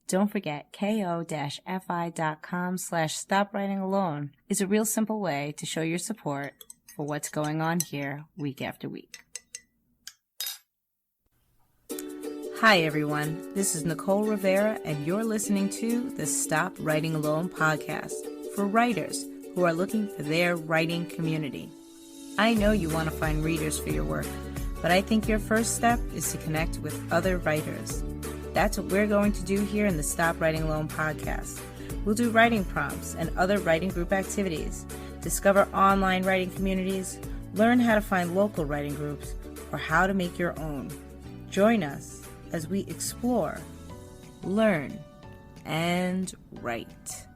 Don't forget, ko-fi.com/stopwritingalone is a real simple way to show your support for what's going on here week after week. Hi everyone, this is Nicole Rivera and you're listening to the Stop Writing Alone podcast for writers who are looking for their writing community. I know you want to find readers for your work, but I think your first step is to connect with other writers. That's what we're going to do here in the Stop Writing Alone podcast. We'll do writing prompts and other writing group activities, discover online writing communities, learn how to find local writing groups, or how to make your own. Join us as we explore, learn, and write.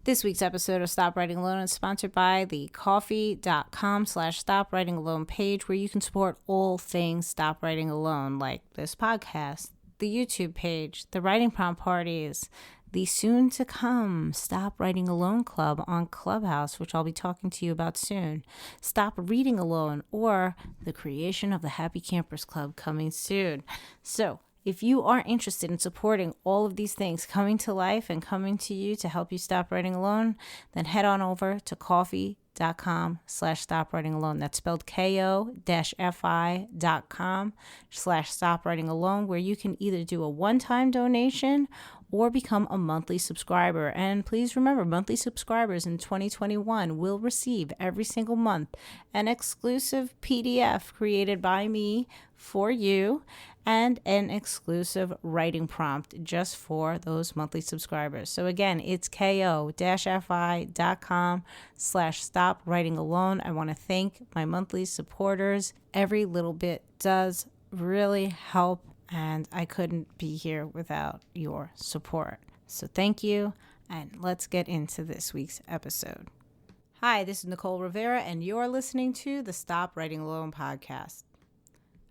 This week's episode of Stop Writing Alone is sponsored by the coffee.com/stopwritingalone page, where you can support all things Stop Writing Alone, like this podcast, the YouTube page, the writing prompt parties, the soon-to-come Stop Writing Alone Club on Clubhouse, which I'll be talking to you about soon, Stop Reading Alone, or the creation of the Happy Campers Club coming soon. So, if you are interested in supporting all of these things coming to life and coming to you to help you stop writing alone, then head on over to coffee.com/stopwritingalone. That's spelled ko-fi.com/stopwritingalone, where you can either do a one-time donation or become a monthly subscriber. And please remember, monthly subscribers in 2021 will receive every single month an exclusive PDF created by me for you and an exclusive writing prompt just for those monthly subscribers. So again, it's ko-fi.com/stopwritingalone. I want to thank my monthly supporters. Every little bit does really help, and I couldn't be here without your support. So thank you, and let's get into this week's episode. Hi, this is Nicole Rivera, and you're listening to the Stop Writing Alone podcast.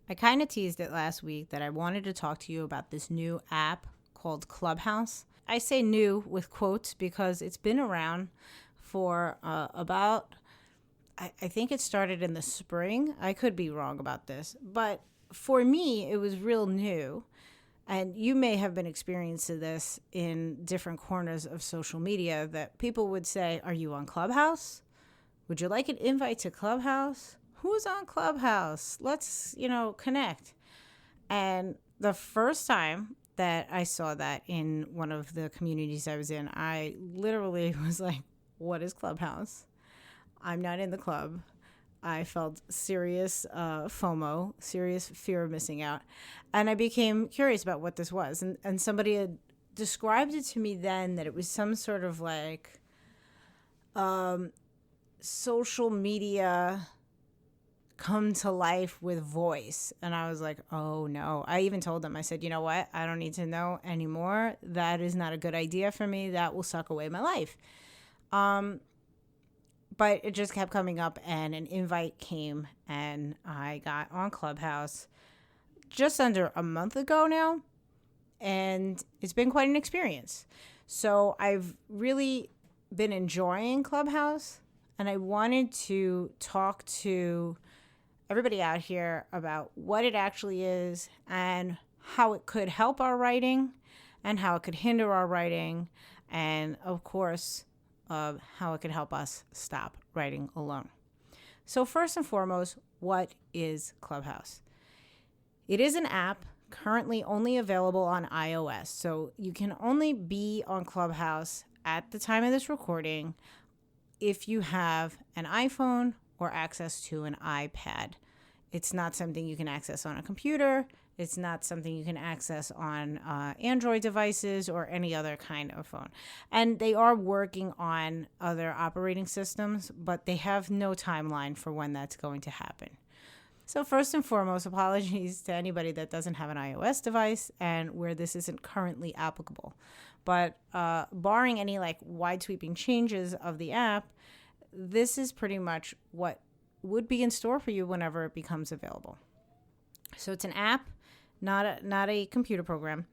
I kind of teased it last week that I wanted to talk to you about this new app called Clubhouse. I say new with quotes because it's been around for I think it started in the spring. I could be wrong about this, but for me, it was real new. And you may have been experiencing this in different corners of social media, that people would say, "Are you on Clubhouse? Would you like an invite to Clubhouse? Who's on Clubhouse? Let's, connect." And the first time that I saw that in one of the communities I was in, I literally was like, what is Clubhouse? I'm not in the club. I felt serious FOMO, serious fear of missing out. And I became curious about what this was. And somebody had described it to me then that it was some sort of like social media come to life with voice. And I was like, oh no. I even told them, I said, you know what? I don't need to know anymore. That is not a good idea for me. That will suck away my life. But it just kept coming up, and an invite came, and I got on Clubhouse just under a month ago now, and it's been quite an experience. So I've really been enjoying Clubhouse, and I wanted to talk to everybody out here about what it actually is and how it could help our writing and how it could hinder our writing, and of course, how it could help us stop writing alone. So first and foremost, what is Clubhouse? It is an app currently only available on iOS. So you can only be on Clubhouse at the time of this recording if you have an iPhone or access to an iPad. It's not something you can access on a computer. It's not something you can access on Android devices or any other kind of phone. And they are working on other operating systems, but they have no timeline for when that's going to happen. So first and foremost, apologies to anybody that doesn't have an iOS device and where this isn't currently applicable. But barring any wide sweeping changes of the app, this is pretty much what would be in store for you whenever it becomes available. So it's an app, not a computer program.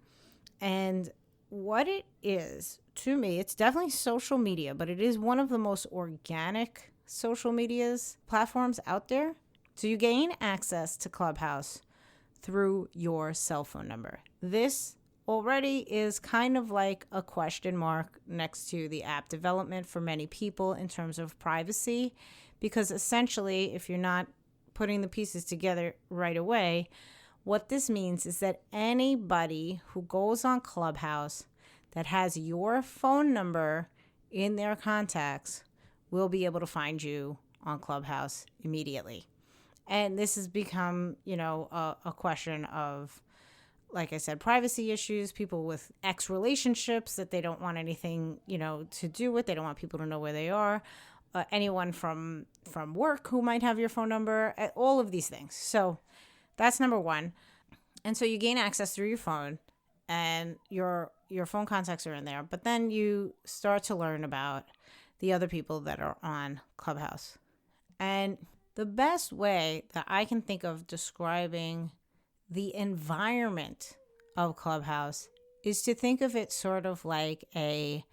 And what it is, to me, it's definitely social media, but it is one of the most organic social medias platforms out there. So you gain access to Clubhouse through your cell phone number. This already is kind of like a question mark next to the app development for many people in terms of privacy, because essentially, if you're not putting the pieces together right away, what this means is that anybody who goes on Clubhouse that has your phone number in their contacts will be able to find you on Clubhouse immediately. And this has become, a question of, like I said, privacy issues, people with ex relationships that they don't want anything, to do with. They don't want people to know where they are. Anyone from work who might have your phone number, all of these things. So that's number one. And so you gain access through your phone, and your phone contacts are in there. But then you start to learn about the other people that are on Clubhouse. And the best way that I can think of describing the environment of Clubhouse is to think of it sort of like a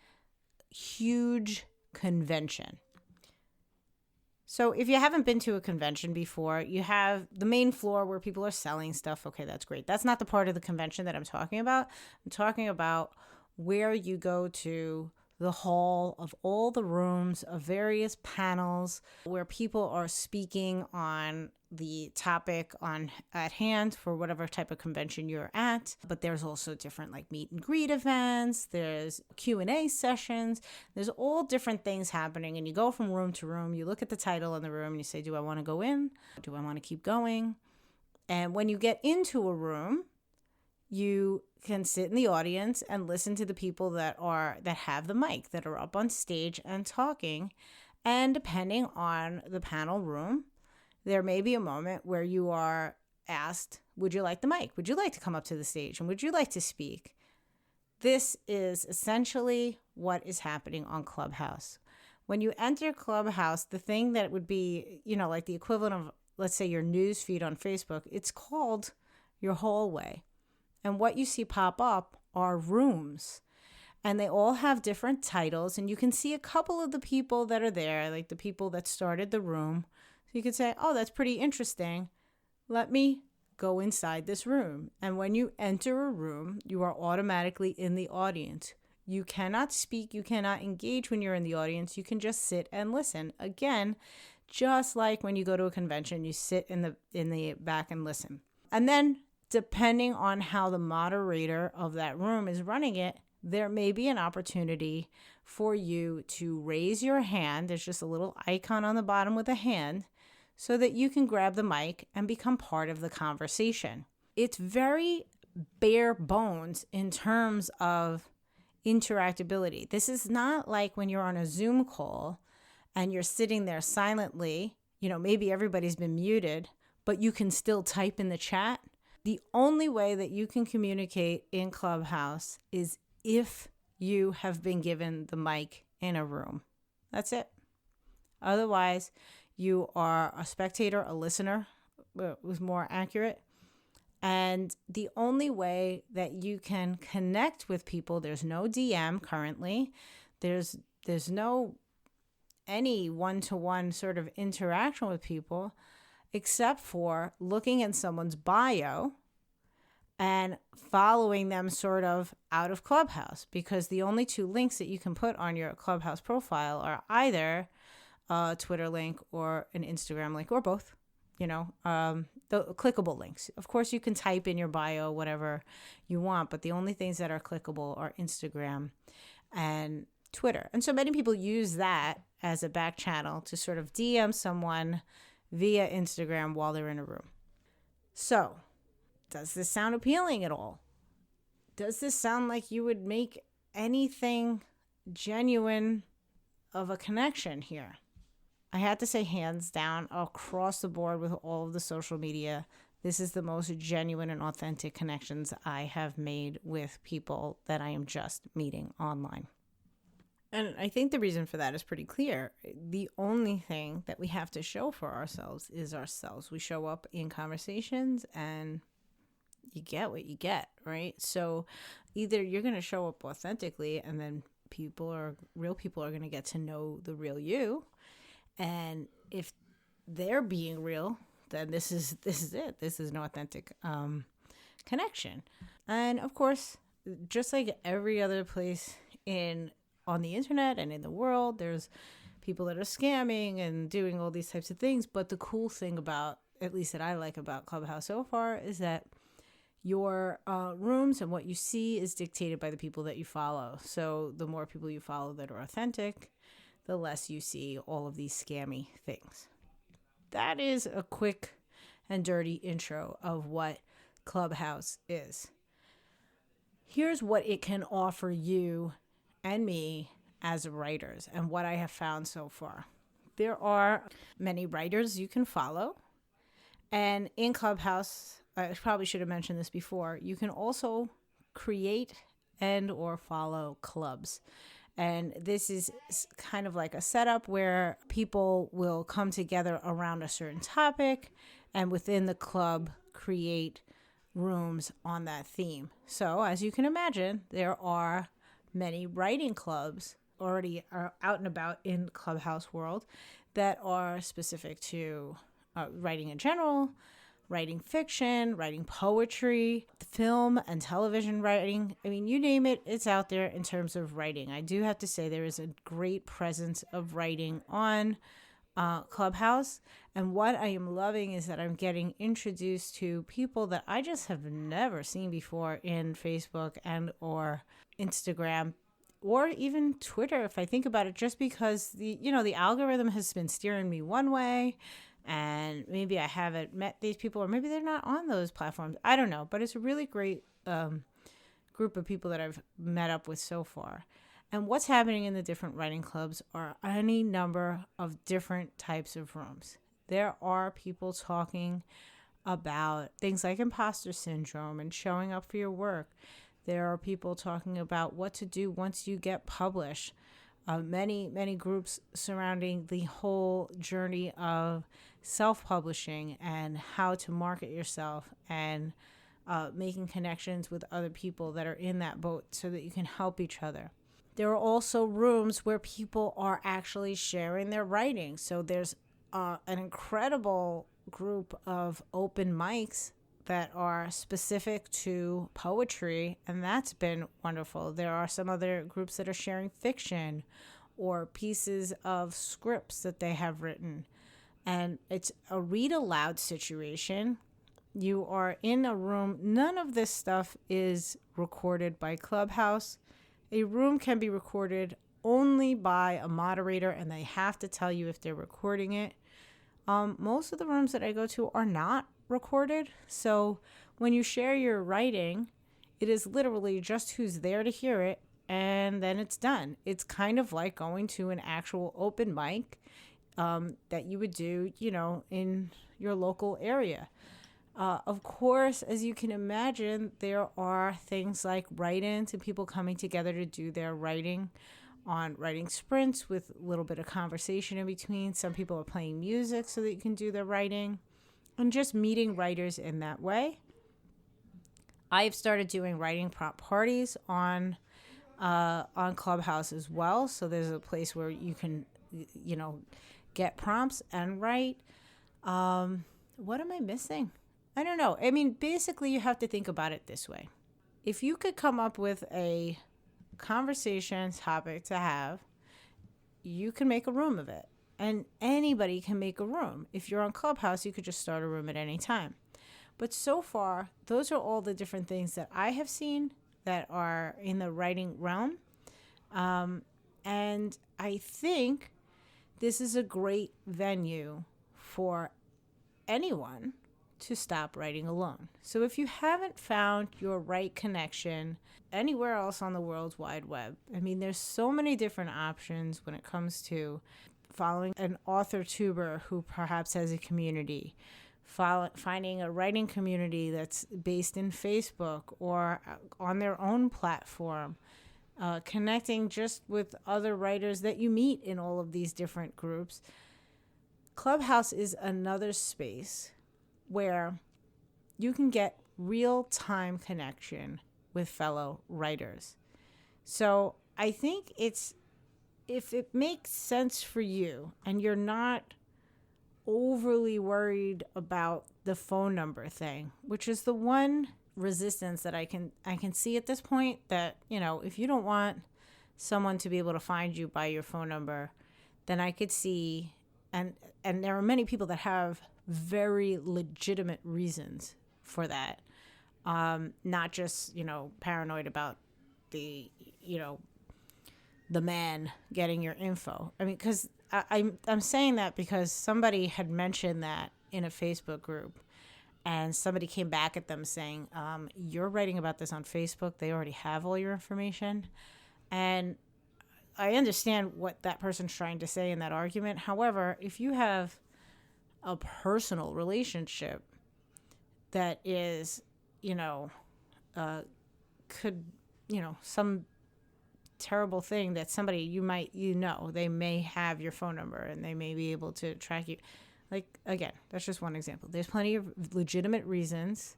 huge convention. So if you haven't been to a convention before, you have the main floor where people are selling stuff. Okay, that's great. That's not the part of the convention that I'm talking about. I'm talking about where you go to the hall of all the rooms of various panels where people are speaking on the topic at hand for whatever type of convention you're at. But there's also different like meet and greet events. There's Q&A sessions. There's all different things happening. And you go from room to room. You look at the title in the room and you say, do I want to go in? Do I want to keep going? And when you get into a room, you can sit in the audience and listen to the people that have the mic, that are up on stage and talking. And depending on the panel room, there may be a moment where you are asked, would you like the mic? Would you like to come up to the stage? And would you like to speak? This is essentially what is happening on Clubhouse. When you enter Clubhouse, the thing that would be, like the equivalent of, let's say, your news feed on Facebook, it's called your hallway. And what you see pop up are rooms. And they all have different titles. And you can see a couple of the people that are there, like the people that started the room. So you could say, oh, that's pretty interesting. Let me go inside this room. And when you enter a room, you are automatically in the audience. You cannot speak. You cannot engage when you're in the audience. You can just sit and listen. Again, just like when you go to a convention, you sit in the back and listen. And then depending on how the moderator of that room is running it, there may be an opportunity for you to raise your hand. There's just a little icon on the bottom with a hand so that you can grab the mic and become part of the conversation. It's very bare bones in terms of interactability. This is not like when you're on a Zoom call and you're sitting there silently, maybe everybody's been muted, but you can still type in the chat. The only way that you can communicate in Clubhouse is if you have been given the mic in a room. That's it. Otherwise, you are a spectator, a listener, was more accurate. And the only way that you can connect with people, there's no DM currently. There's no any one-to-one sort of interaction with people, except for looking at someone's bio and following them sort of out of Clubhouse, because the only two links that you can put on your Clubhouse profile are either a Twitter link or an Instagram link, or both, the clickable links. Of course, you can type in your bio whatever you want, but the only things that are clickable are Instagram and Twitter. And so many people use that as a back channel to sort of DM someone via Instagram while they're in a room. So, does this sound appealing at all? Does this sound like you would make anything genuine of a connection here? I had to say, hands down, across the board with all of the social media, this is the most genuine and authentic connections I have made with people that I am just meeting online. And I think the reason for that is pretty clear. The only thing that we have to show for ourselves is ourselves. We show up in conversations and you get what you get, right? So either you're going to show up authentically and then real people are going to get to know the real you. And if they're being real, then this is it. This is an authentic connection. And of course, just like every other place on the internet and in the world, there's people that are scamming and doing all these types of things. But the cool thing about, at least that I like about Clubhouse so far, is that your rooms and what you see is dictated by the people that you follow. So the more people you follow that are authentic, the less you see all of these scammy things. That is a quick and dirty intro of what Clubhouse is. Here's what it can offer you and me as writers and what I have found so far. There are many writers you can follow. And in Clubhouse, I probably should have mentioned this before, you can also create and or follow clubs. And this is kind of like a setup where people will come together around a certain topic and within the club create rooms on that theme. So as you can imagine, there are many writing clubs already are out and about in Clubhouse world that are specific to writing in general, writing fiction, writing poetry, film and television writing. I mean, you name it, it's out there in terms of writing. I do have to say there is a great presence of writing on Clubhouse. And what I am loving is that I'm getting introduced to people that I just have never seen before in Facebook and or Instagram or even Twitter, if I think about it, just because the algorithm has been steering me one way. And maybe I haven't met these people, or maybe they're not on those platforms. I don't know. But it's a really great group of people that I've met up with so far. And what's happening in the different writing clubs are any number of different types of rooms. There are people talking about things like imposter syndrome and showing up for your work. There are people talking about what to do once you get published. Many groups surrounding the whole journey of self-publishing and how to market yourself and making connections with other people that are in that boat so that you can help each other. There are also rooms where people are actually sharing their writing. So there's an incredible group of open mics that are specific to poetry, and that's been wonderful. There are some other groups that are sharing fiction or pieces of scripts that they have written. And it's a read aloud situation. You are in a room. None of this stuff is recorded by Clubhouse. A room can be recorded only by a moderator, and they have to tell you if they're recording it. Most of the rooms that I go to are not recorded. So when you share your writing, it is literally just who's there to hear it, and then it's done. It's kind of like going to an actual open mic that you would do, in your local area. Of course, as you can imagine, there are things like write-ins and people coming together to do their writing on writing sprints with a little bit of conversation in between. Some people are playing music so that you can do their writing and just meeting writers in that way. I've started doing writing prompt parties on Clubhouse as well. So there's a place where you can, get prompts and write. What am I missing? I don't know. I mean, basically, you have to think about it this way. If you could come up with a conversation topic to have, you can make a room of it. And anybody can make a room. If you're on Clubhouse, you could just start a room at any time. But so far, those are all the different things that I have seen that are in the writing realm. And I think this is a great venue for anyone to stop writing alone. So if you haven't found your right connection anywhere else on the world's wide web, I mean, there's so many different options when it comes to following an author tuber who perhaps has a community, finding a writing community that's based in Facebook or on their own platform, connecting just with other writers that you meet in all of these different groups. Clubhouse is another space where you can get real-time connection with fellow writers. So I think if it makes sense for you and you're not overly worried about the phone number thing, which is the one resistance that I can see at this point, that, if you don't want someone to be able to find you by your phone number, then I could see, and there are many people that have very legitimate reasons for that. Not just, paranoid about the man getting your info. I mean, because I'm saying that because somebody had mentioned that in a Facebook group, and somebody came back at them saying, you're writing about this on Facebook. They already have all your information. And I understand what that person's trying to say in that argument. However, if you have a personal relationship that is, some terrible thing that somebody they may have your phone number and they may be able to track you. Like, again, that's just one example. There's plenty of legitimate reasons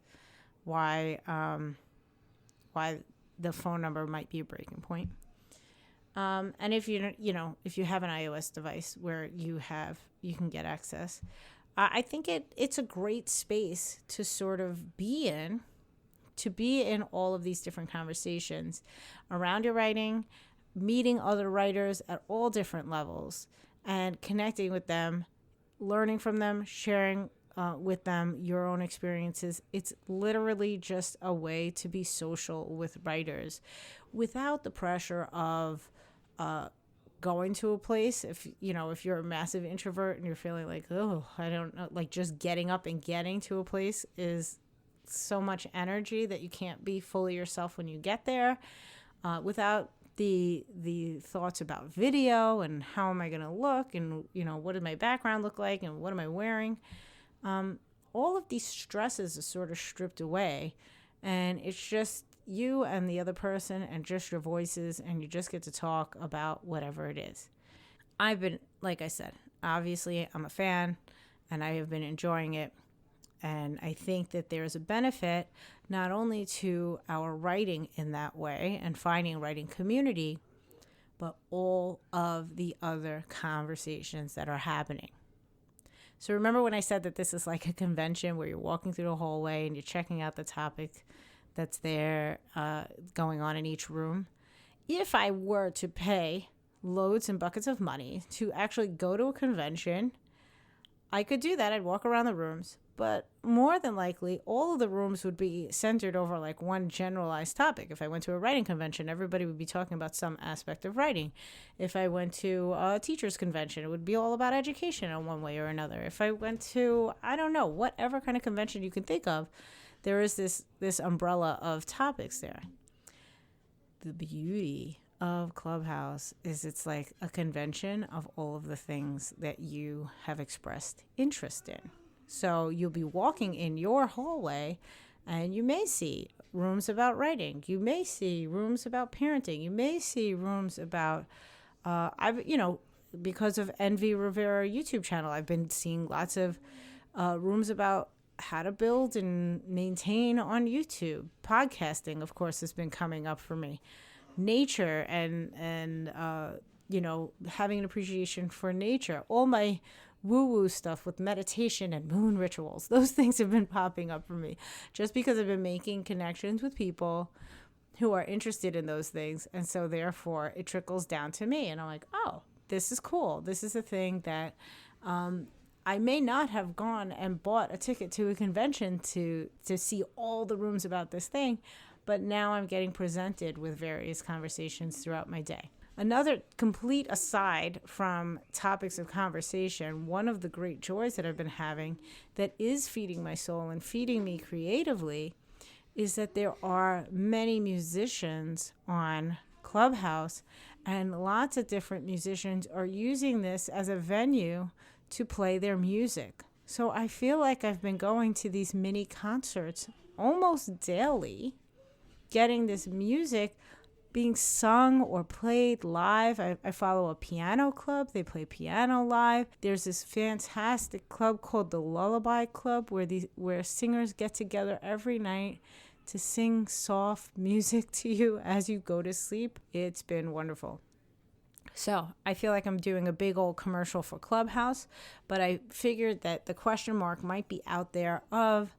why the phone number might be a breaking point. And if you have an iOS device where you can get access, I think it's a great space to sort of be in all of these different conversations around your writing, meeting other writers at all different levels, and connecting with them, learning from them, sharing with them your own experiences. It's literally just a way to be social with writers without the pressure of going to a place. If you're a massive introvert and you're feeling like, oh, I don't know, like just getting up and getting to a place is so much energy that you can't be fully yourself when you get there, without the thoughts about video and how am I going to look, and what does my background look like, and what am I wearing. All of these stresses are sort of stripped away, and it's just you and the other person and just your voices, and you just get to talk about whatever it is. I've been, like I said, obviously I'm a fan and I have been enjoying it. And I think that there's a benefit not only to our writing in that way and finding a writing community, but all of the other conversations that are happening. So remember when I said that this is like a convention where you're walking through the hallway and you're checking out the topic that's there going on in each room? If I were to pay loads and buckets of money to actually go to a convention, I could do that. I'd walk around the rooms. But more than likely, all of the rooms would be centered over like one generalized topic. If I went to a writing convention, everybody would be talking about some aspect of writing. If I went to a teacher's convention, it would be all about education in one way or another. If I went to, I don't know, whatever kind of convention you can think of, there is this umbrella of topics there. The beauty of Clubhouse is it's like a convention of all of the things that you have expressed interest in. So you'll be walking in your hallway and you may see rooms about writing. You may see rooms about parenting. You may see rooms about, because of Envy Rivera YouTube channel, I've been seeing lots of rooms about how to build and maintain on YouTube. Podcasting, of course, has been coming up for me. Nature and having an appreciation for nature. All my woo-woo stuff with meditation and moon rituals, those things have been popping up for me just because I've been making connections with people who are interested in those things. And so therefore it trickles down to me and I'm like, oh, this is cool. This is a thing that I may not have gone and bought a ticket to a convention to see all the rooms about this thing, but now I'm getting presented with various conversations throughout my day. Another complete aside from topics of conversation, one of the great joys that I've been having that is feeding my soul and feeding me creatively is that there are many musicians on Clubhouse, and lots of different musicians are using this as a venue to play their music. So I feel like I've been going to these mini concerts almost daily, getting this music being sung or played live. I follow a piano club. They play piano live. There's this fantastic club called the Lullaby Club where singers get together every night to sing soft music to you as you go to sleep. It's been wonderful. So I feel like I'm doing a big old commercial for Clubhouse, but I figured that the question mark might be out there of,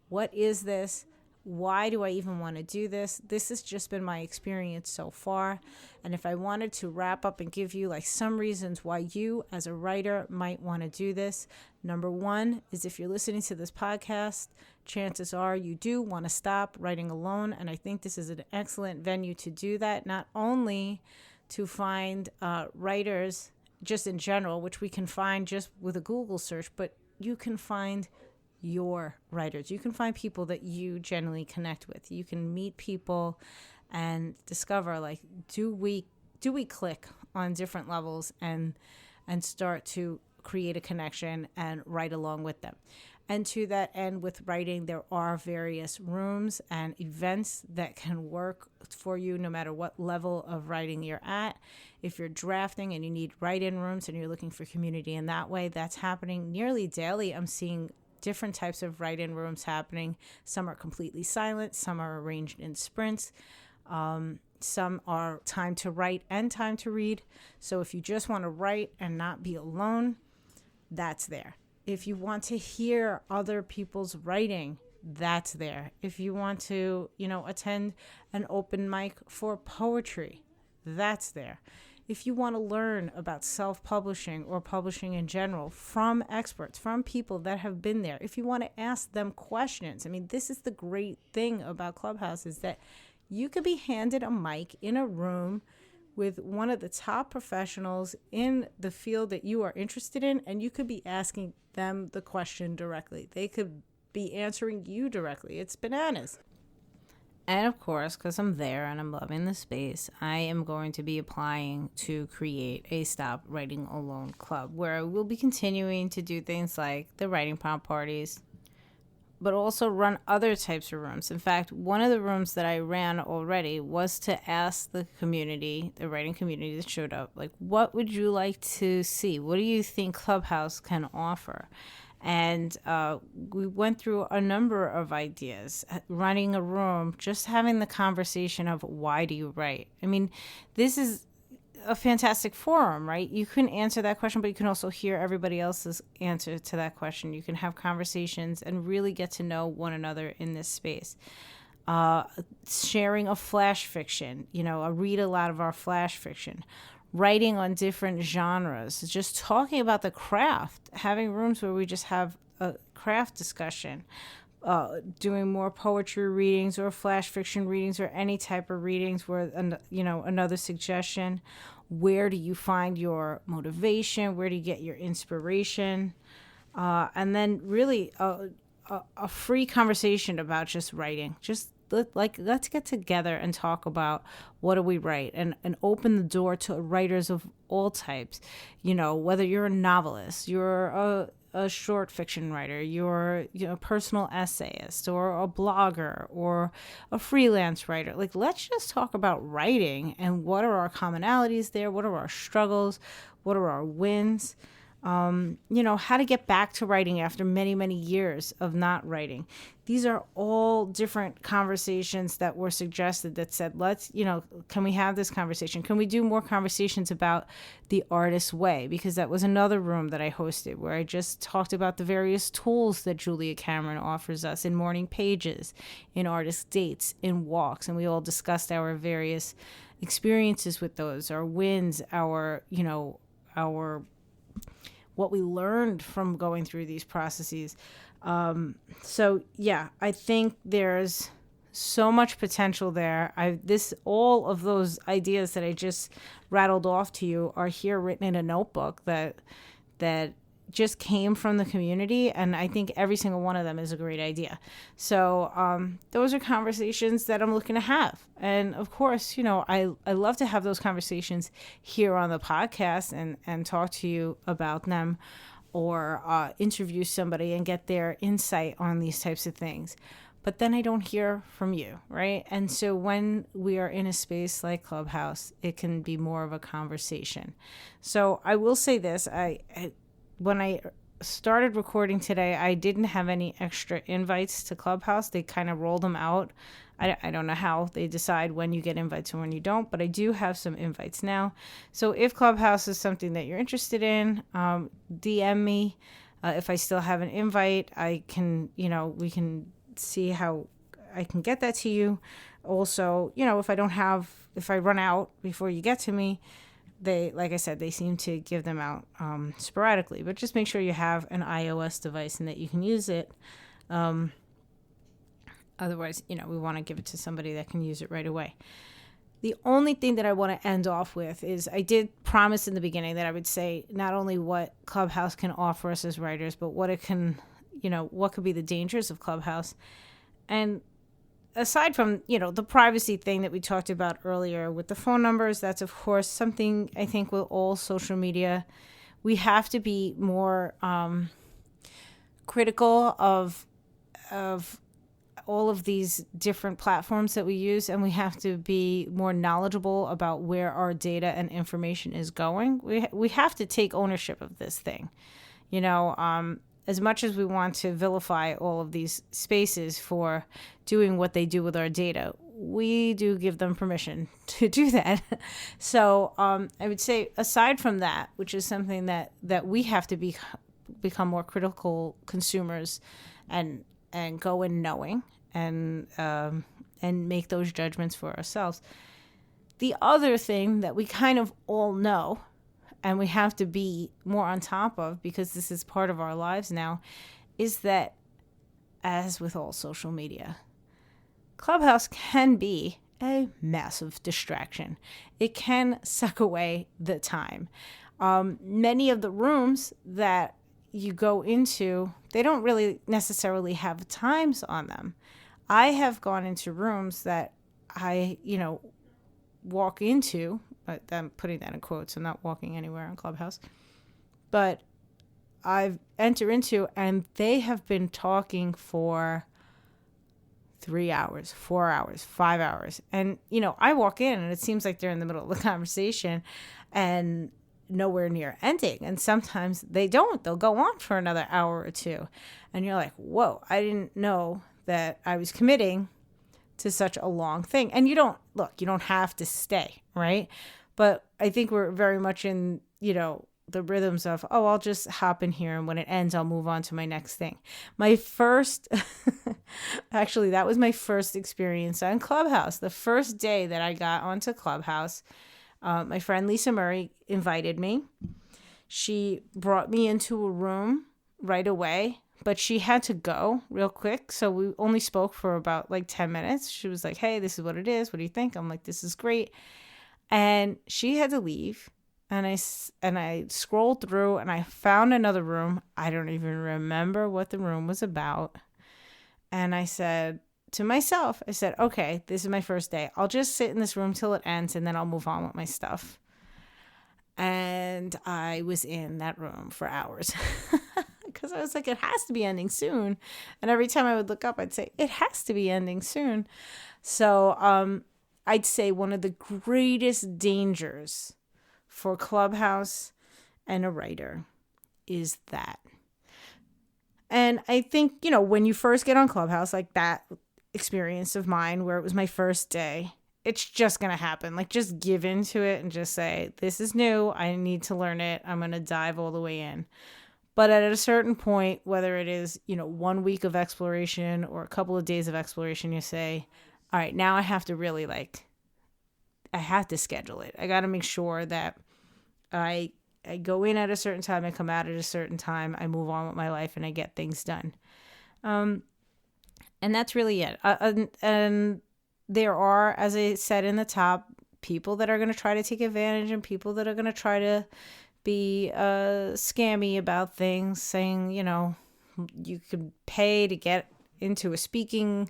what is this? Why do I even want to do this? This has just been my experience so far. And if I wanted to wrap up and give you like some reasons why you as a writer might want to do this. Number one is, if you're listening to this podcast, chances are you do want to stop writing alone. And I think this is an excellent venue to do that. Not only to find writers just in general, which we can find just with a Google search, but you can find your writers. You can find people that you generally connect with. You can meet people and discover, like, do we click on different levels and start to create a connection and write along with them. And to that end, with writing, there are various rooms and events that can work for you no matter what level of writing you're at. If you're drafting and you need write-in rooms and you're looking for community in that way, that's happening nearly daily. I'm seeing different types of write-in rooms happening. Some are completely silent. Some are arranged in sprints. Some are time to write and time to read. So if you just want to write and not be alone, that's there. If you want to hear other people's writing, that's there. If you want to, attend an open mic for poetry, that's there. If you want to learn about self-publishing or publishing in general from experts, from people that have been there, if you want to ask them questions, this is the great thing about Clubhouse, is that you could be handed a mic in a room with one of the top professionals in the field that you are interested in, and you could be asking them the question directly. They could be answering you directly. It's bananas. And of course, because I'm there and I'm loving the space, I am going to be applying to create a Stop Writing Alone club, where we'll be continuing to do things like the writing prompt parties, but also run other types of rooms. In fact, one of the rooms that I ran already was to ask the community, the writing community that showed up, like, what would you like to see? What do you think Clubhouse can offer? And we went through a number of ideas, running a room, just having the conversation of, why do you write? This is a fantastic forum, right? You can answer that question, but you can also hear everybody else's answer to that question. You can have conversations and really get to know one another in this space. Sharing a flash fiction, I read a lot of our flash fiction. Writing on different genres, just talking about the craft, having rooms where we just have a craft discussion, doing more poetry readings or flash fiction readings or any type of readings where, another suggestion. Where do you find your motivation? Where do you get your inspiration? And then really a free conversation about just writing. Let's get together and talk about what do we write, and open the door to writers of all types. Whether you're a novelist, you're a short fiction writer, you're a personal essayist, or a blogger, or a freelance writer. Let's just talk about writing and what are our commonalities there, what are our struggles, what are our wins. How to get back to writing after many, many years of not writing. These are all different conversations that were suggested that said, can we have this conversation? Can we do more conversations about the artist's way? Because that was another room that I hosted where I just talked about the various tools that Julia Cameron offers us in morning pages, in artist dates, in walks. And we all discussed our various experiences with those, our wins, our what we learned from going through these processes. I think there's so much potential there. All of those ideas that I just rattled off to you are here written in a notebook that just came from the community, and I think every single one of them is a great idea. So those are conversations that I'm looking to have. And of course, I love to have those conversations here on the podcast and talk to you about them, or interview somebody and get their insight on these types of things. But then I don't hear from you, right? And so when we are in a space like Clubhouse, it can be more of a conversation. So I will say this, when I started recording today, I didn't have any extra invites to Clubhouse. They kind of rolled them out I don't know how they decide when you get invites and when you don't, but I do have some invites now. So if Clubhouse is something that you're interested in, DM me. If I still have an invite, I can, we can see how I can get that to you. Also, if I run out before you get to me, like I said, they seem to give them out sporadically, but just make sure you have an iOS device and that you can use it. Otherwise, we want to give it to somebody that can use it right away. The only thing that I want to end off with is I did promise in the beginning that I would say not only what Clubhouse can offer us as writers, but what it can, what could be the dangers of Clubhouse. And aside from, the privacy thing that we talked about earlier with the phone numbers, that's of course something I think with all social media, we have to be more critical of all of these different platforms that we use, and we have to be more knowledgeable about where our data and information is going. We have to take ownership of this thing. As much as we want to vilify all of these spaces for doing what they do with our data, we do give them permission to do that. So I would say, aside from that, which is something that we have to become more critical consumers and go in knowing and make those judgments for ourselves. The other thing that we kind of all know and we have to be more on top of, because this is part of our lives now, is that, as with all social media, Clubhouse can be a massive distraction. It can suck away the time. Many of the rooms that you go into, they don't really necessarily have times on them. I have gone into rooms that I, walk into, but I'm putting that in quotes. I'm not walking anywhere on Clubhouse, but I've entered into, and they have been talking for 3 hours, 4 hours, 5 hours. And, I walk in and it seems like they're in the middle of the conversation and nowhere near ending. And sometimes they don't. They'll go on for another hour or two. And you're like, whoa, I didn't know that I was committing to such a long thing. And you don't have to stay, right? But I think we're very much in, the rhythms of, I'll just hop in here, and when it ends, I'll move on to my next thing. Actually, that was my first experience on Clubhouse. The first day that I got onto Clubhouse, my friend Lisa Murray invited me. She brought me into a room right away, but she had to go real quick. So we only spoke for about 10 minutes. She was like, hey, this is what it is. What do you think? I'm like, this is great. And she had to leave. And I scrolled through and I found another room. I don't even remember what the room was about. And I said to myself, okay, this is my first day. I'll just sit in this room till it ends and then I'll move on with my stuff. And I was in that room for hours because I was like, it has to be ending soon. And every time I would look up, I'd say, it has to be ending soon. So I'd say one of the greatest dangers for Clubhouse and a writer is that. And I think, when you first get on Clubhouse, like that experience of mine where it was my first day, it's just going to happen. Just give into it and just say, this is new. I need to learn it. I'm going to dive all the way in. But at a certain point, whether it is, 1 week of exploration or a couple of days of exploration, you say, all right, now I have to really I have to schedule it. I got to make sure that I go in at a certain time, I come out at a certain time, I move on with my life, and I get things done. And that's really it. And there are, as I said in the top, people that are going to try to take advantage and people that are going to try to be scammy about things, saying, you could pay to get into a speaking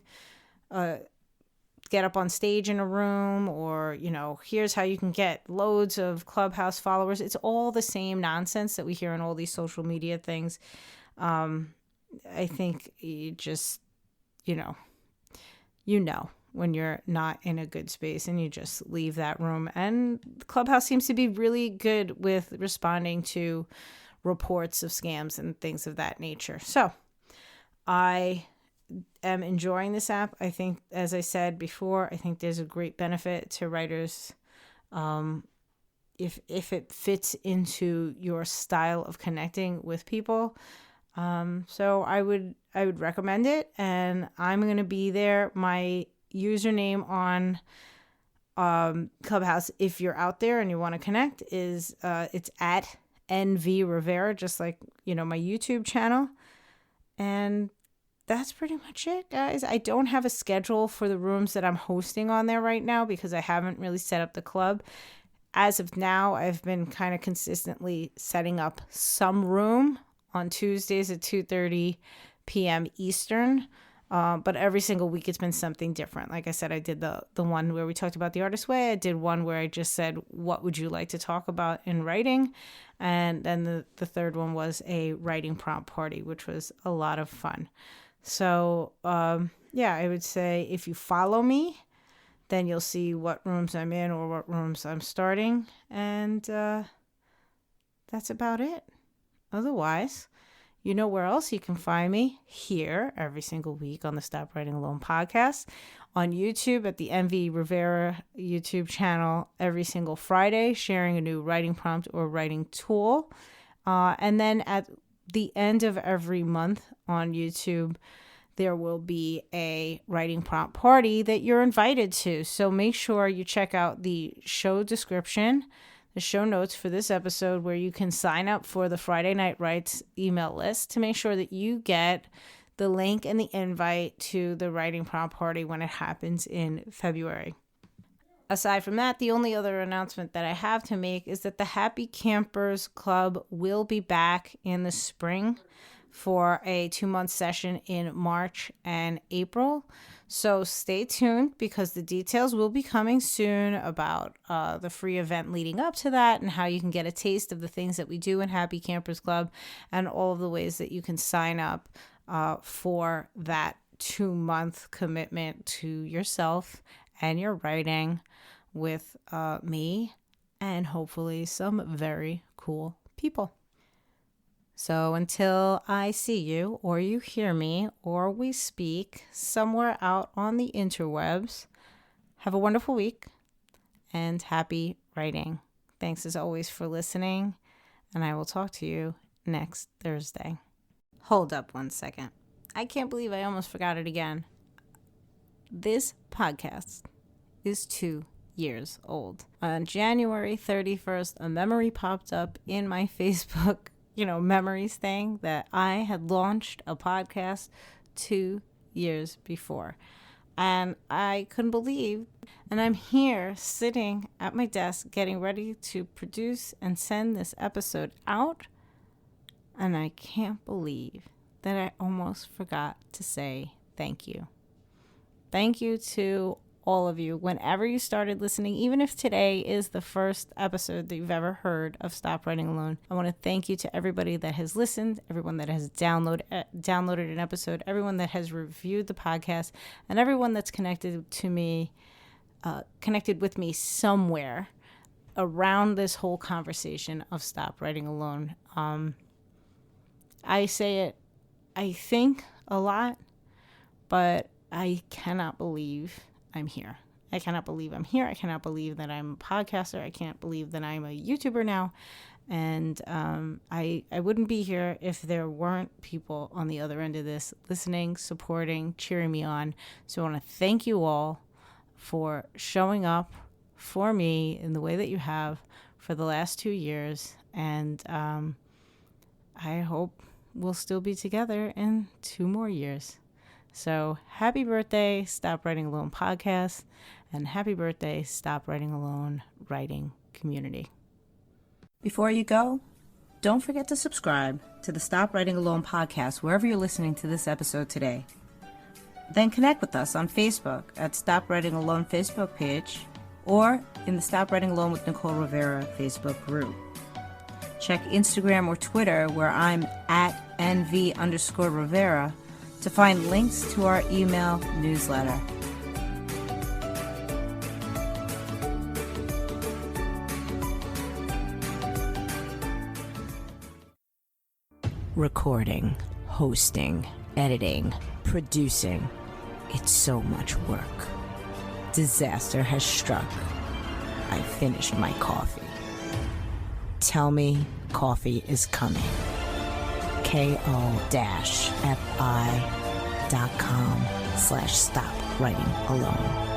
get up on stage in a room, or, here's how you can get loads of Clubhouse followers. It's all the same nonsense that we hear in all these social media things. I think you just, when you're not in a good space and you just leave that room. And Clubhouse seems to be really good with responding to reports of scams and things of that nature. So I am enjoying this app. I think, as I said before, I think there's a great benefit to writers if it fits into your style of connecting with people. So I would recommend it, and I'm going to be there. My username on Clubhouse, if you're out there and you want to connect, is it's at NV Rivera, just like, my YouTube channel. And that's pretty much it, guys. I don't have a schedule for the rooms that I'm hosting on there right now because I haven't really set up the club. As of now, I've been kind of consistently setting up some room on Tuesdays at 2:30 p.m. Eastern. But every single week it's been something different. Like I said, I did the one where we talked about the artist way. I did one where I just said, what would you like to talk about in writing? And then the third one was a writing prompt party, which was a lot of fun. So, I would say if you follow me, then you'll see what rooms I'm in or what rooms I'm starting. And that's about it. Otherwise, you know where else you can find me? Here every single week on the Stop Writing Alone podcast, on YouTube at the MV Rivera YouTube channel every single Friday, sharing a new writing prompt or writing tool. And then at the end of every month on YouTube, there will be a writing prompt party that you're invited to. So make sure you check out the show description, the show notes for this episode, where you can sign up for the Friday Night Writes email list to make sure that you get the link and the invite to the writing prompt party when it happens in February. Aside from that, the only other announcement that I have to make is that the Happy Campers Club will be back in the spring for a 2-month session in March and April. So stay tuned because the details will be coming soon about the free event leading up to that and how you can get a taste of the things that we do in Happy Campers Club and all of the ways that you can sign up for that 2-month commitment to yourself and your writing with me and hopefully some very cool people. So until I see you or you hear me or we speak somewhere out on the interwebs, have a wonderful week and happy writing. Thanks as always for listening, and I will talk to you next Thursday. Hold up one second. I can't believe I almost forgot it again. This podcast is 2 years old. On January 31st, a memory popped up in my Facebook memories thing that I had launched a podcast 2 years before. And I couldn't believe, and I'm here sitting at my desk getting ready to produce and send this episode out. And I can't believe that I almost forgot to say thank you. Thank you to all of you. Whenever you started listening, even if today is the first episode that you've ever heard of Stop Writing Alone, I want to thank you to everybody that has listened, everyone that has downloaded an episode, everyone that has reviewed the podcast, and everyone that's connected with me somewhere around this whole conversation of Stop Writing Alone. I say it, I think, a lot, but I cannot believe I'm here. I cannot believe I'm here. I cannot believe that I'm a podcaster. I can't believe that I'm a YouTuber now. And I wouldn't be here if there weren't people on the other end of this listening, supporting, cheering me on. So I want to thank you all for showing up for me in the way that you have for the last 2 years. And I hope we'll still be together in 2 more years. So happy birthday, Stop Writing Alone podcast, and happy birthday, Stop Writing Alone writing community. Before you go, don't forget to subscribe to the Stop Writing Alone podcast wherever you're listening to this episode today. Then connect with us on Facebook at Stop Writing Alone Facebook page or in the Stop Writing Alone with Nicole Rivera Facebook group. Check Instagram or Twitter where I'm at NV_Rivera to find links to our email newsletter. Recording, hosting, editing, producing. It's so much work. Disaster has struck. I finished my coffee. Tell me coffee is coming. ko-fi.com/stop writing alone.